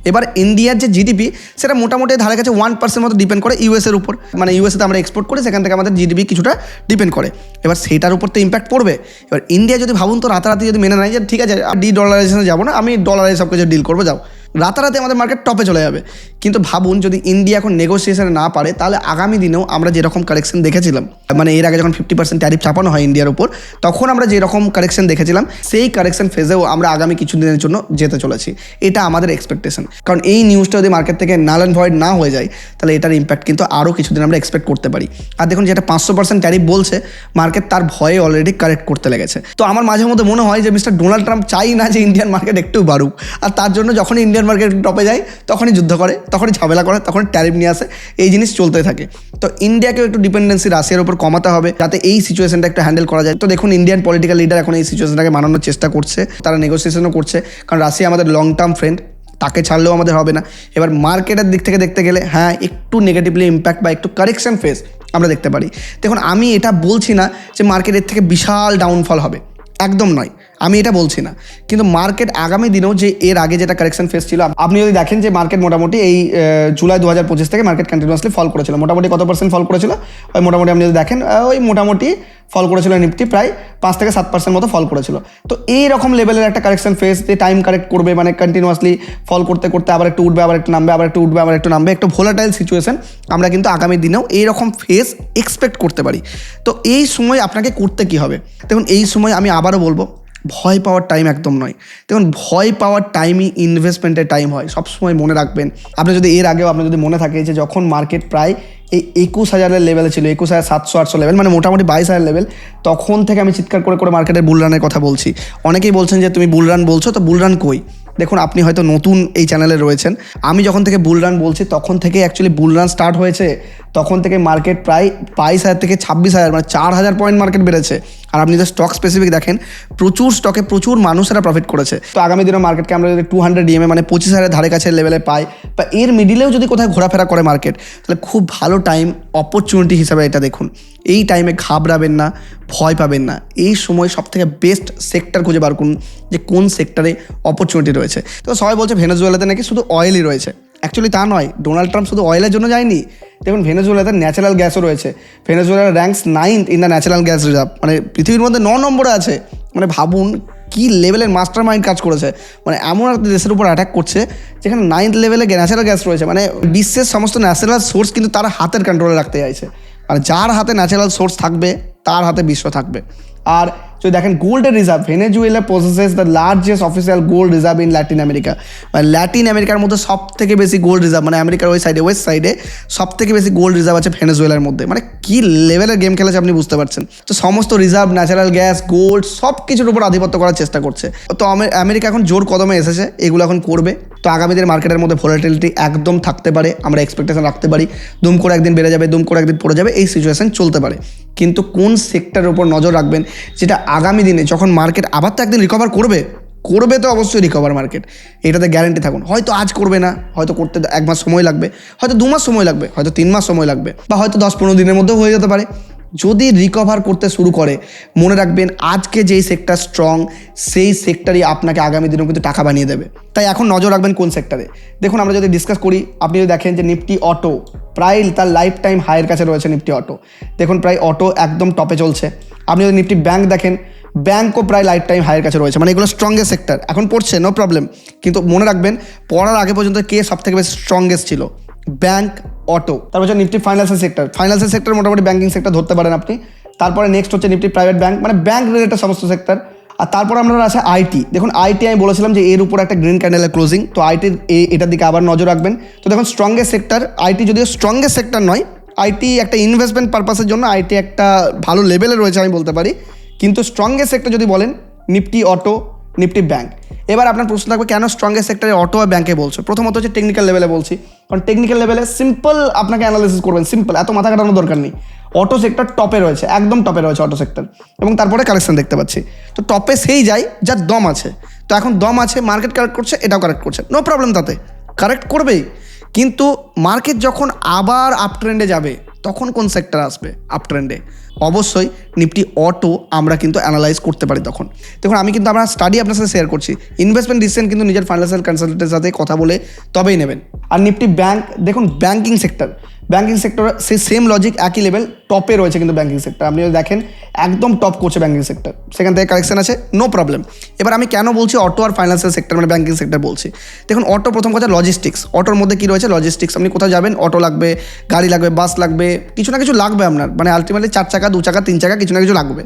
এবার ইন্ডিয়ার যে জিডিপি, সেটা মোটামুটি ধারে কাছে 1% মতো ডিপেন্ড করে ইউএসের উপর, মানে ইউএসএতে আমরা এক্সপোর্ট করি, সেখান থেকে আমাদের জিডিপি কিছুটা ডিপেন্ড করে। এবার সেইটার উপর তো ইম্প্যাক্ট পড়বে। এবার ইন্ডিয়া যদি ভাবুন তো রাতারাতি যদি মেনে নেয় যে ঠিক আছে ডলারাইজেশনে যাবো না, আমি ডলারে সব কিছু ডিল করবো, যাও, রাতারাতি আমাদের মার্কেট টপে চলে যাবে। কিন্তু ভাবুন যদি ইন্ডিয়া এখন নেগোসিয়েশনে না পারে, তাহলে আগামী দিনেও আমরা যেরকম কারেকশন দেখেছিলাম, মানে এর আগে যখন 50% ট্যারিফ চাপানো হয় ইন্ডিয়ার উপর, তখন আমরা যেরকম কারেকশন দেখেছিলাম সেই কারেকশন ফেজেও আমরা আগামী কিছু দিনের জন্য যেতে চলেছি। এটা আমাদের এক্সপেকটেশন, কারণ এই নিউজটা যদি মার্কেট থেকে নাল অ্যান্ড ভয়েড না হয়ে যায়, তাহলে এটার ইম্প্যাক্ট কিন্তু আরও কিছুদিন আমরা এক্সপেক্ট করতে পারি। আর দেখুন যেটা 500% ট্যারিফ বলছে, মার্কেট তার ভয়ে অলরেডি কারেক্ট করতে লেগেছে। তো আমার মাঝে মধ্যে মনে হয় যে মিস্টার ডোনাল্ড ট্রাম্প চাই না যে ইন্ডিয়ান মার্কেট একটু বাড়ুক, আর তার জন্য যখনই ইন্ডিয়ান মার্কেট টপে যায় তখনই যুদ্ধ করে, তখনই ঝামেলা করে, তখনই ট্যারিফ নিয়ে আসে, এই জিনিস চলতে থাকে। তো ইন্ডিয়াকেও একটু ডিপেন্ডেন্সি রাশিয়ার উপর কমাতে হবে যাতে এই সিচুয়েশনটা একটু হ্যান্ডেল করা যায়। তো দেখুন ইন্ডিয়ান পলিটিক্যাল লিডার এখন এই সিচুয়েশনটাকে মানানোর চেষ্টা করছে, তারা নেগোসিয়েশনও করছে, কারণ রাশিয়া আমাদের লং টার্ম ফ্রেন্ড, তাকে ছাড়লেও আমাদের হবে না। এবার মার্কেটের দিক থেকে দেখতে গেলে হ্যাঁ একটু নেগেটিভলি ইম্প্যাক্ট বা একটু কারেকশন ফেজ আমরা দেখতে পারি। দেখুন আমি এটা বলছি না যে মার্কেটের থেকে বিশাল ডাউনফল হবে, একদম নয়, আমি এটা বলছি না। কিন্তু মার্কেট আগামী দিনেও যে এর আগে যেটা কারেকশন ফেস ছিল, আপনি যদি দেখেন যে মার্কেট মোটামুটি এই জুলাই 2025 থেকে মার্কেট কন্টিনিউয়াসলি ফল করেছিল। মোটামুটি কত % ফল করেছিল? ওই মোটামুটি আপনি যদি দেখেন ওই মোটামুটি ফল করেছিল নিফটি প্রায় 5 থেকে 7% মতো ফল করেছিল। তো এই রকম লেভেলের একটা কারেকশন ফেস যে টাইম কারেক্ট করবে, মানে কন্টিনিউয়াসলি ফল করতে করতে আবার একটু উঠবে, আবার একটু নামবে, আবার একটু উঠবে, আবার একটু নামবে, একটু ভোলাটাইল সিচুয়েশন আমরা কিন্তু আগামী দিনেও এইরকম ফেস এক্সপেক্ট করতে পারি। তো এই সময় আপনাকে করতে কী হবে? দেখুন এই সময় আমি আবারও বলবো, ভয় পাওয়ার টাইম একদম নয়। দেখুন ভয় পাওয়ার টাইমই ইনভেস্টমেন্টের টাইম হয়, সবসময় মনে রাখবেন। আপনি যদি এর আগেও আপনার যদি মনে থাকে যে যখন মার্কেট প্রায় এই 21,000 লেভেলে ছিল, 21,700-800 লেভেল, মানে মোটামুটি 22,000 লেভেল, তখন থেকে আমি চিৎকার করে করে মার্কেটের বুলরানের কথা বলছি। অনেকেই বলছেন যে তুমি বুলরান বলছো, তো বুলরান কই? দেখুন আপনি হয়তো নতুন এই চ্যানেলে রয়েছেন, আমি যখন থেকে বুলরান বলছি তখন থেকে অ্যাকচুয়ালি বুলরান স্টার্ট হয়েছে, তখন থেকে মার্কেট প্রায় 22,000 থেকে 26,000, মানে 4,000 পয়েন্ট মার্কেট বেড়েছে। আর আপনি যদি স্টক স্পেসিফিক দেখেন, প্রচুর স্টকে প্রচুর মানুষেরা প্রফিট করেছে। তো আগামী দিনে মার্কেটকে আমরা যদি 200 EMA মানে 25,000 ধারে কাছে লেভেলে পাই, বা এর মিডিলেও যদি কোথায় ঘোরাফেরা করে মার্কেট, তাহলে খুব ভালো টাইম, অপরচুনিটি হিসাবে এটা দেখুন। এই টাইমে ঘাবড়াবেন না, ভয় পাবেন না। এই সময় সবথেকে বেস্ট সেক্টর খুঁজে বার করুন যে কোন সেক্টরে অপরচুনিটি রয়েছে। তো সবাই বলছে ভেনেজুয়েলাতে নাকি শুধু অয়েলই রয়েছে, অ্যাকচুয়ালি তা নয়। ডোনাল্ড ট্রাম্প শুধু অয়েলের জন্য যায়নি, দেখুন ভেনেজুয়েলাতে ন্যাচারাল গ্যাসও রয়েছে। Venezuela ranks 9th in the natural gas reserve, মানে পৃথিবীর মধ্যে 9 নম্বরে আছে। মানে ভাবুন কী লেভেলের মাস্টার মাইন্ড কাজ করেছে, মানে এমন একটা দেশের উপর অ্যাটাক করছে যেখানে 9th লেভেলে ন্যাচারাল গ্যাস রয়েছে। মানে বিশ্বের সমস্ত ন্যাচারাল সোর্স কিন্তু তারা হাতের কন্ট্রোলে রাখতে চাইছে, আর যার হাতে ন্যাচারাল সোর্স থাকবে তার হাতে বিশ্ব থাকবে। আর যদি দেখেন গোল্ডের reserve, Venezuela possesses the largest official gold reserve in Latin America. মানে ল্যাটিন আমেরিকার মধ্যে সব থেকে বেশি গোল্ড রিজার্ভ, মানে আমেরিকার ওই সাইডে ওয়েস্ট সাইডে সব থেকে বেশি গোল্ড রিজার্ভ আছে ভেনেজুয়েলার মধ্যে। মানে কী লেভেলের গেম খেলেছে আপনি বুঝতে পারছেন। তো সমস্ত রিজার্ভ, ন্যাচারাল গ্যাস, গোল্ড সব কিছুর উপর আধিপত্য করার চেষ্টা করছে। তো আমেরিকা এখন জোর কদমে এসেছে, এগুলো এখন করবে। তো আগামী দিনের মার্কেটের মধ্যে ভোলাটিলিটি একদম থাকতে পারে, আমরা এক্সপেকটেশন রাখতে পারি। দুম করে একদিন বেড়ে যাবে, দুম করে একদিন পড়ে যাবে, এই সিচুয়েশন চলতে পারে। কিন্তু কোন সেক্টরের উপর নজর রাখবেন, যেটা আগামী দিনে যখন মার্কেট আবার তো একদিন রিকভার করবে তো অবশ্যই রিকভার মার্কেট, এটাতে গ্যারান্টি থাকুন। হয়তো আজ করবে না, হয়তো করতে 1 মাস সময় লাগবে, হয়তো 2 মাস সময় লাগবে, হয়তো 3 মাস সময় লাগবে, বা হয়তো 10-15 দিনের মধ্যেও হয়ে যেতে পারে। যদি রিকভার করতে শুরু করে, মনে রাখবেন আজকে যেই সেক্টর স্ট্রং, সেই সেক্টরই আপনাকে আগামী দিনেও কিন্তু টাকা বানিয়ে দেবে। তাই এখন নজর রাখবেন কোন সেক্টরে। দেখুন আমরা যদি ডিসকাস করি, আপনি যদি দেখেন যে নিফটি অটো প্রায় তার লাইফ টাইম হাইয়ের কাছে রয়েছে। নিফটি অটো দেখুন প্রায় অটো একদম টপে চলছে। আপনি যদি নিফটি ব্যাংক দেখেন, ব্যাংকও প্রায় লাইফ টাইম হাইয়ের কাছে রয়েছে। মানে এগুলো স্ট্রংগেস্ট সেক্টর, এখন পড়ছে নো প্রবলেম, কিন্তু মনে রাখবেন পড়ার আগে পর্যন্ত কে সব থেকে বেশি স্ট্রংগেস্ট ছিল? Bank, auto. তারপর হচ্ছে নিফটি ফাইন্যান্সিয়াল সেক্টর মোটামুটি ব্যাঙ্কিং সেক্টর ধরতে পারেন আপনি। তারপরে নেক্সট হচ্ছে নিফটি প্রাইভেট ব্যাংক, মানে ব্যাংক রিলেটেড সমস্ত সেক্টর। আর তারপর আমরা আছে আইটি। দেখুন আইটি আমি বলেছিলাম যে এর উপর একটা গ্রিন ক্যান্ডেলের ক্লোজিং, তো আইটির এটার দিকে আবার নজর রাখবেন। তো দেখুন স্ট্রংগেস্ট সেক্টর আইটি, যদিও স্ট্রংগেস্ট সেক্টর নয়, আইটি একটা ইনভেস্টমেন্ট পারপাসের জন্য আইটি একটা ভালো লেভেলে রয়েছে আমি বলতে পারি। কিন্তু স্ট্রংগেস্ট সেক্টর যদি বলেন নিফটি অটো, নিফটি ব্যাংক। এবার আপনার প্রশ্ন থাকবে কেন স্ট্রংগেস্ট সেক্টরে অটো আর ব্যাংকে বলছো? প্রথমত হচ্ছে টেকনিক্যাল লেভেলে বলছি, কারণ টেকনিক্যাল লেভেলে সিম্পল আপনাকে অ্যানালাইসিস করবেন, সিম্পল, এত মাথা কাটানোর দরকার নেই। অটো সেক্টর টপে রয়েছে, একদম টপে রয়েছে অটো সেক্টর, এবং তারপরে কারেকশন দেখতে পাচ্ছি। তো টপে সেই যায় যার দম আছে। তো এখন দম আছে, মার্কেট কারেক্ট করছে, এটাও কারেক্ট করছে, নো প্রবলেম, তাতে কারেক্ট করবেই। কিন্তু মার্কেট যখন আবার আপ ট্রেন্ডে যাবে, তখন কোন সেক্টর আসবে আপ ট্রেন্ডে? অবশ্যই নিফটি অটো আমরা কিন্তু অ্যানালাইজ করতে পারি তখন। দেখুন আমি কিন্তু আমার স্টাডি আপনার সাথে শেয়ার করছি, ইনভেস্টমেন্ট ডিসিশন কিন্তু নিজের ফাইন্যান্সিয়াল কনসালটেন্টের সাথে কথা বলে তবেই নেবেন। আর নিফটি ব্যাংক, দেখুন ব্যাঙ্কিং সেক্টর, ব্যাঙ্কিং সেক্টর সেই সেম লজিক একই লেভেল টপে রয়েছে কিন্তু ব্যাঙ্কিং সেক্টর আপনি যদি দেখেন একদম টপ করছে ব্যাঙ্কিং সেক্টর, সেখান থেকে কারেকশন আছে, নো প্রবলেম। এবার আমি কেন বলছি অটো আর ফাইন্যান্সিয়াল সেক্টর মানে ব্যাঙ্কিং সেক্টর বলছি, দেখুন অটো প্রথম কথা লজিস্টিক্স, অটোর মধ্যে কী রয়েছে লজিস্টিক্স, আপনি কোথাও যাবেন অটো লাগবে, গাড়ি লাগবে, বাস লাগবে, কিছু না কিছু লাগবে আপনার, মানে আলটিমেটলি 4 চাকা 2 চাকা 3 চাকা কিছু না কিছু লাগবে।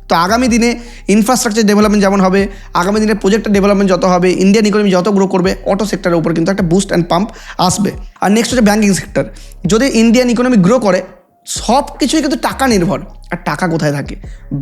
তো আগামী দিনে ইনফ্রাস্ট্রাকচার ডেভেলপমেন্ট যেমন হবে, আগামী দিনে প্রজেক্টের ডেভেলপমেন্ট যত হবে, ইন্ডিয়ান ইকোনমি যত গ্রো করবে, অটো সেক্টরের উপর কিন্তু একটা বুস্ট অ্যান্ড পাম্প আসবে। আর নেক্সট হচ্ছে ব্যাঙ্কিং সেক্টর, যদি ইন্ডিয়ান ইকোনমি গ্রো করে সব কিছুই কিন্তু টাকা নির্ভর, আর টাকা কোথায় থাকে?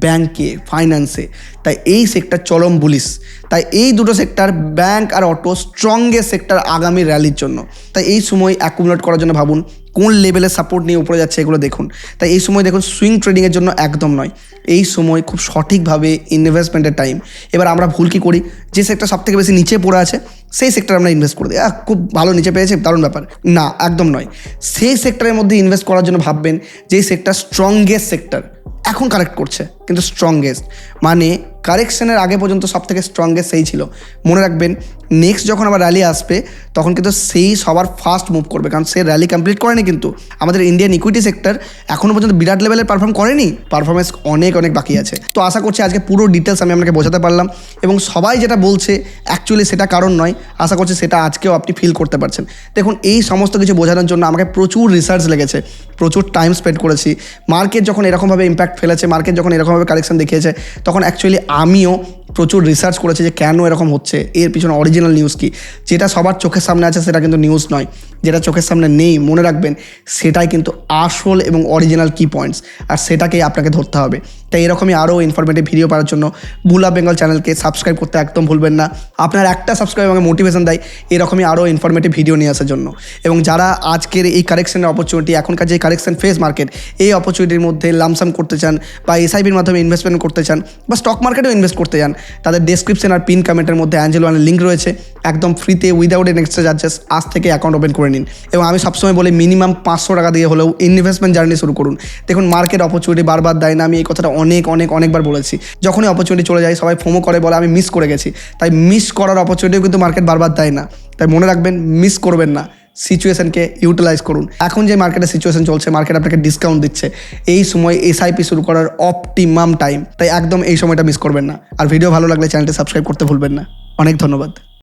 ব্যাংকে, ফাইন্যান্সে। তাই এই সেক্টর চরম বুলিশ। তাই এই দুটো সেক্টর ব্যাংক আর অটো স্ট্রংগেস্ট সেক্টর আগামী র্যালির জন্য। তাই এই সময় অ্যাকুমুলেট করার জন্য ভাবুন কোন লেভেলের সাপোর্ট নিয়ে উপরে যাচ্ছে এগুলো দেখুন। তাই এই সময় দেখুন সুইং ট্রেডিংয়ের জন্য একদম নয়, এই সময় খুব সঠিকভাবে ইনভেস্টমেন্টের টাইম। এবার আমরা ভুল কী করি, যে সেক্টর সব থেকে বেশি নিচে পড়ে আছে সেই সেক্টর আমরা ইনভেস্ট করে দিই, খুব ভালো নিচে পেয়েছে দারুণ ব্যাপার, না একদম নয়। সেই সেক্টরের মধ্যে ইনভেস্ট করার জন্য ভাববেন যেই সেক্টর স্ট্রংগেস্ট সেক্টর, এখন কারেক্ট করছে কিন্তু স্ট্রংগেস্ট, মানে কারেকশনের আগে পর্যন্ত সব থেকে স্ট্রংগেস্ট সেই ছিল। মনে রাখবেন নেক্সট যখন আবার র্যালি আসবে তখন কিন্তু সেই সবার ফার্স্ট মুভ করবে, কারণ সে র্যালি কমপ্লিট করেনি। কিন্তু আমাদের ইন্ডিয়ান ইকুইটি সেক্টর এখনও পর্যন্ত বিরাট লেভেলের পারফর্ম করেনি, পারফরমেন্স অনেক অনেক বাকি আছে। তো আশা করছি আজকে পুরো ডিটেলস আমি আপনাকে বোঝাতে পারলাম, এবং সবাই যেটা বলছে অ্যাকচুয়ালি সেটা কারণ নয়, আশা করছি সেটা আজকেও আপনি ফিল করতে পারছেন। দেখুন এই সমস্ত কিছু বোঝানোর জন্য আমাকে প্রচুর রিসার্চ লেগেছে, প্রচুর টাইম স্পেন্ড করেছি। মার্কেট যখন এরকমভাবে ইম্প্যাক্ট ফেলেছে, মার্কেট যখন এরকমভাবে কারেকশন দেখিয়েছে, তখন অ্যাকচুয়ালি আমিও প্রচুর রিসার্চ করেছি যে কেন এরকম হচ্ছে, এর পিছনে অরিজিনাল নিউজ কী। যেটা সবার চোখের সামনে আছে সেটা কিন্তু নিউজ নয়, যেটা চোখের সামনে নেই মনে রাখবেন সেটাই কিন্তু আসল এবং অরিজিনাল কি পয়েন্টস, আর সেটাকেই আপনাকে ধরতে হবে। তাই এরকমই আরও ইনফরমেটিভ ভিডিও পাওয়ার জন্য বুল অফ বেঙ্গল চ্যানেলকে সাবস্ক্রাইব করতে একদম ভুলবেন না। আপনার একটা সাবস্ক্রাইব আমাকে মোটিভেশন দেয় এরকমই আরও ইনফরমেটিভ ভিডিও নিয়ে আসার জন্য। এবং যারা আজকের এই কারেকশনের অপরচুনিটি, এখনকার যে কারেকশন ফেস মার্কেট, এই অপরচুনিটির মধ্যে লামসাম করতে চান বা এসআইপির মাধ্যমে ইনভেস্টমেন্ট করতে চান বা স্টক মার্কেটেও ইনভেস্ট করতে চান, তাদের ডেসক্রিপশন আর পিন কমেন্টের মধ্যে অ্যাঞ্জেল ওয়ানের লিঙ্ক রয়েছে, একদম ফ্রিতে উইদাউট এন এক্সট্রা চার্জেস আজ থেকে অ্যাকাউন্ট ওপেন করে নিন। এবং আমি সবসময় বলি মিনিমাম 500 টাকা দিয়ে হলেও ইনভেস্টমেন্ট জার্নি শুরু করুন। দেখুন মার্কেট অপরচুনিটি বারবার দেয় না, আমি এই কথাটা অনেকবার বলেছি। যখনই অপরচুনিটি চলে যায় সবাই ফোমো করে বলে আমি মিস করে গেছি, তাই মিস করার অপরচুনিটিও কিন্তু মার্কেট বারবার দেয় না। তাই মনে রাখবেন মিস করবেন না, সিচুয়েশনকে ইউটিলাইজ করুন। এখন যে মার্কেটের সিচুয়েশন চলছে, মার্কেট আপনাকে ডিসকাউন্ট দিচ্ছে, এই সময় এসআইপি শুরু করার অপটিমাম টাইম, তাই একদম এই সময়টা মিস করবেন না। আর ভিডিও ভালো লাগলে চ্যানেলটি সাবস্ক্রাইব করতে ভুলবেন না। অনেক ধন্যবাদ।